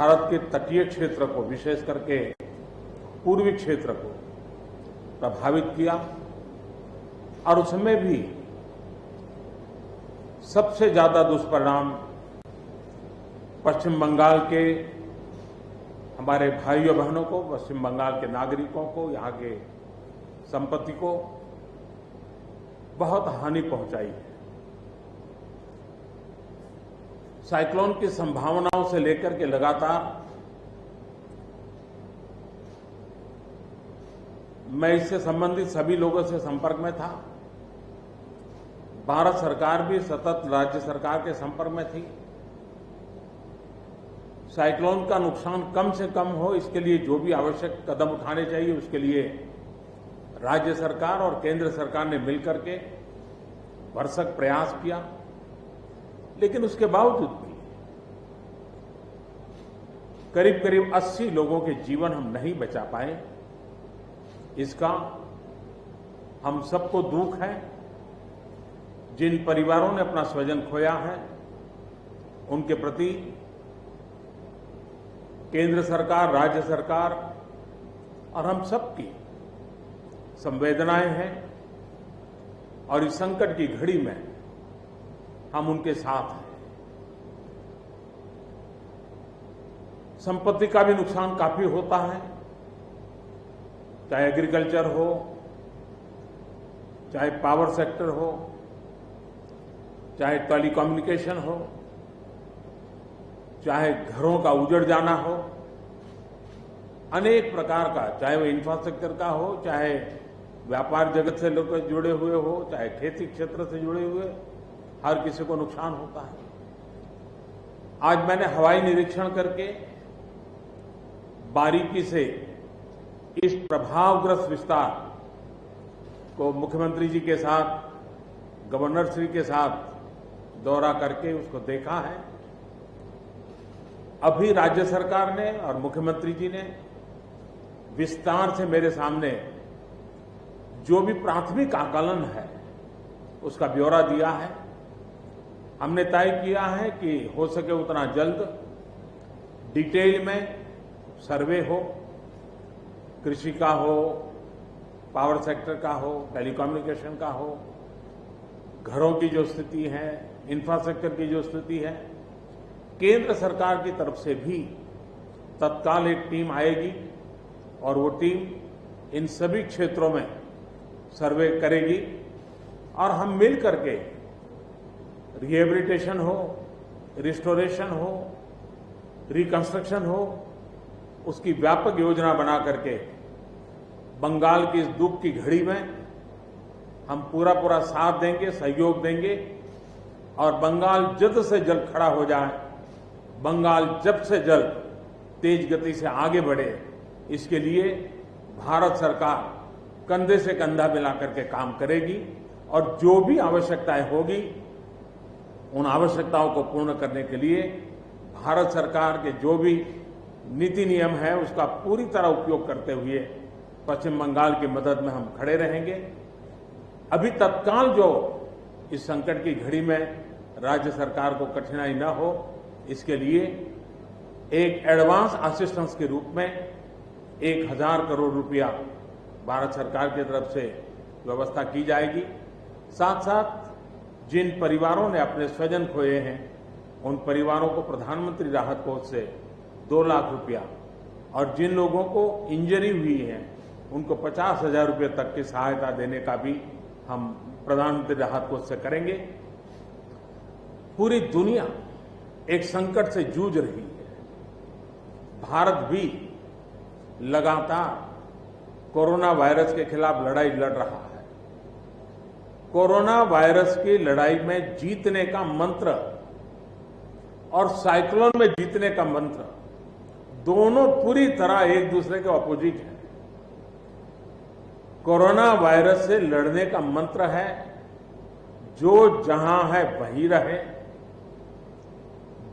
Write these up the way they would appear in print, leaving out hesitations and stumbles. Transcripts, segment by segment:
भारत के तटीय क्षेत्र को, विशेष करके पूर्वी क्षेत्र को प्रभावित किया और उसमें भी सबसे ज्यादा दुष्परिणाम पश्चिम बंगाल के हमारे भाइयों बहनों को, पश्चिम बंगाल के नागरिकों को, यहाँ के संपत्ति को बहुत हानि पहुंचाई है। साइक्लोन की संभावनाओं से लेकर के लगातार मैं इससे संबंधित सभी लोगों से संपर्क में था। भारत सरकार भी सतत राज्य सरकार के संपर्क में थी। साइक्लोन का नुकसान कम से कम हो, इसके लिए जो भी आवश्यक कदम उठाने चाहिए उसके लिए राज्य सरकार और केंद्र सरकार ने मिलकर के भरसक प्रयास किया। लेकिन उसके बावजूद भी करीब करीब 80 लोगों के जीवन हम नहीं बचा पाए। इसका हम सबको दुख है। जिन परिवारों ने अपना स्वजन खोया है उनके प्रति केंद्र सरकार, राज्य सरकार और हम सबकी संवेदनाएं हैं और इस संकट की घड़ी में हम उनके साथ हैं। संपत्ति का भी नुकसान काफी होता है, चाहे एग्रीकल्चर हो, चाहे पावर सेक्टर हो, चाहे टेलीकम्युनिकेशन हो, चाहे घरों का उजड़ जाना हो, अनेक प्रकार का, चाहे वो इंफ्रास्ट्रक्चर का हो, चाहे व्यापार जगत से लोग जुड़े हुए हो, चाहे खेती क्षेत्र से जुड़े हुए, हर किसी को नुकसान होता है। आज मैंने हवाई निरीक्षण करके बारीकी से इस प्रभावग्रस्त विस्तार को मुख्यमंत्री जी के साथ, गवर्नर श्री के साथ दौरा करके उसको देखा है। अभी राज्य सरकार ने और मुख्यमंत्री जी ने विस्तार से मेरे सामने जो भी प्राथमिक आकलन है उसका ब्यौरा दिया है। हमने तय किया है कि हो सके उतना जल्द डिटेल में सर्वे हो, कृषि का हो, पावर सेक्टर का हो, टेलीकम्युनिकेशन का हो, घरों की जो स्थिति है, इंफ्रास्ट्रक्चर की जो स्थिति है, केंद्र सरकार की तरफ से भी तत्काल एक टीम आएगी और वो टीम इन सभी क्षेत्रों में सर्वे करेगी और हम मिल करके रिहेबिलिटेशन हो, रिस्टोरेशन हो, रिकंस्ट्रक्शन हो, उसकी व्यापक योजना बना करके बंगाल की इस दुख की घड़ी में हम पूरा साथ देंगे, सहयोग देंगे और बंगाल जल्द से जल्द खड़ा हो जाए, बंगाल जल्द से जल्द तेज गति से आगे बढ़े, इसके लिए भारत सरकार कंधे से कंधा मिला करके काम करेगी और जो भी आवश्यकताएं होगी उन आवश्यकताओं को पूर्ण करने के लिए भारत सरकार के जो भी नीति नियम है उसका पूरी तरह उपयोग करते हुए पश्चिम बंगाल की मदद में हम खड़े रहेंगे। अभी तत्काल जो इस संकट की घड़ी में राज्य सरकार को कठिनाई न हो, इसके लिए एक एडवांस असिस्टेंस के रूप में 1000 करोड़ रुपया भारत सरकार की तरफ से व्यवस्था की जाएगी। साथ साथ जिन परिवारों ने अपने स्वजन खोए हैं उन परिवारों को प्रधानमंत्री राहत कोष से 2 लाख रुपया और जिन लोगों को इंजरी हुई है उनको 50,000 रुपये तक की सहायता देने का भी हम प्रधानमंत्री राहत कोष से करेंगे। पूरी दुनिया एक संकट से जूझ रही है। भारत भी लगातार कोरोना वायरस के खिलाफ लड़ाई लड़ रहा है। कोरोना वायरस की लड़ाई में जीतने का मंत्र और साइक्लोन में जीतने का मंत्र दोनों पूरी तरह एक दूसरे के ऑपोजिट है। कोरोना वायरस से लड़ने का मंत्र है जो जहां है वहीं रहे,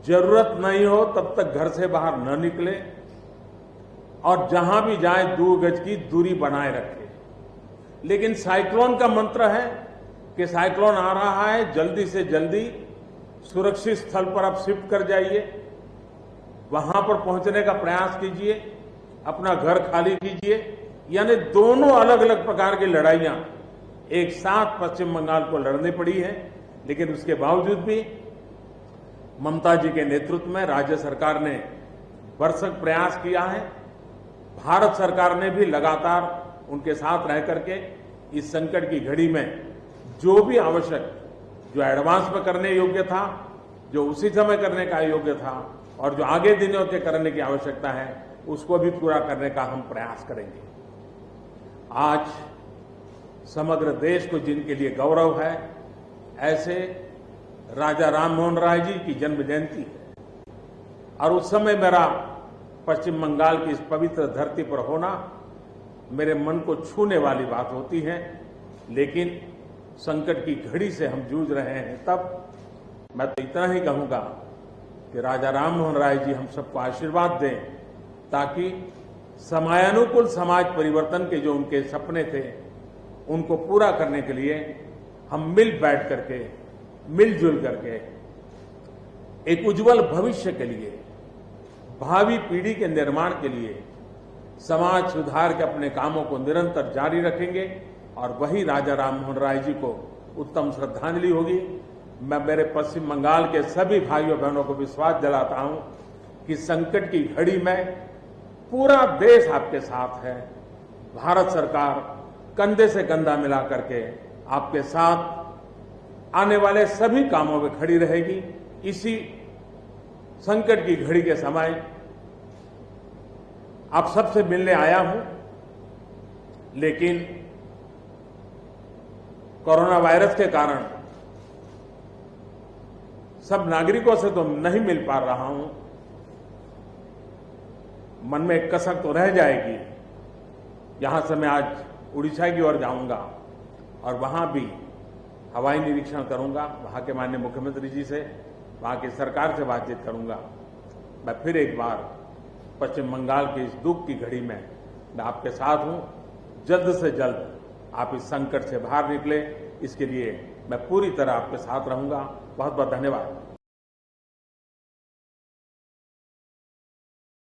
जरूरत नहीं हो तब तक घर से बाहर न निकले और जहां भी जाए 2 गज की दूरी बनाए रखे। लेकिन साइक्लोन का मंत्र है कि साइक्लोन आ रहा है, जल्दी से जल्दी सुरक्षित स्थल पर आप शिफ्ट कर जाइए, वहां पर पहुंचने का प्रयास कीजिए, अपना घर खाली कीजिए। यानी दोनों अलग अलग प्रकार की लड़ाइयां एक साथ पश्चिम बंगाल को लड़नी पड़ी है, लेकिन उसके बावजूद भी ममता जी के नेतृत्व में राज्य सरकार ने भरसक प्रयास किया है। भारत सरकार ने भी लगातार उनके साथ रह करके इस संकट की घड़ी में जो भी आवश्यक, जो एडवांस में करने योग्य था, जो उसी समय करने का योग्य था और जो आगे दिनों के करने की आवश्यकता है, उसको भी पूरा करने का हम प्रयास करेंगे। आज समग्र देश को जिनके लिए गौरव है, ऐसे राजा राममोहन राय जी की जन्म जयंती है और उस समय मेरा पश्चिम बंगाल की इस पवित्र धरती पर होना मेरे मन को छूने वाली बात होती है। लेकिन संकट की घड़ी से हम जूझ रहे हैं, तब मैं तो इतना ही कहूंगा कि राजा राममोहन राय जी हम सबको आशीर्वाद दें, ताकि समयानुकूल समाज परिवर्तन के जो उनके सपने थे, उनको पूरा करने के लिए हम मिल बैठ करके, मिलजुल करके एक उज्जवल भविष्य के लिए, भावी पीढ़ी के निर्माण के लिए समाज सुधार के अपने कामों को निरंतर जारी रखेंगे और वही राजा राममोहन राय जी को उत्तम श्रद्धांजलि होगी। मैं मेरे पश्चिम बंगाल के सभी भाइयों बहनों को विश्वास दिलाता हूं कि संकट की घड़ी में पूरा देश आपके साथ है। भारत सरकार कंधे से कंधा मिला करके आपके साथ आने वाले सभी कामों में खड़ी रहेगी। इसी संकट की घड़ी के समय आप सबसे मिलने आया हूं, लेकिन कोरोना वायरस के कारण सब नागरिकों से तो नहीं मिल पा रहा हूं। मन में एक कसक तो रह जाएगी। यहां से मैं आज उड़ीसा की ओर जाऊंगा और वहां भी हवाई निरीक्षण करूंगा, वहां के माननीय मुख्यमंत्री जी से, वहां की सरकार से बातचीत करूंगा। मैं फिर एक बार पश्चिम बंगाल की इस दुख की घड़ी में मैं आपके साथ हूं। जल्द से जल्द आप इस संकट से बाहर निकले, इसके लिए मैं पूरी तरह आपके साथ रहूंगा। बहुत बहुत धन्यवाद।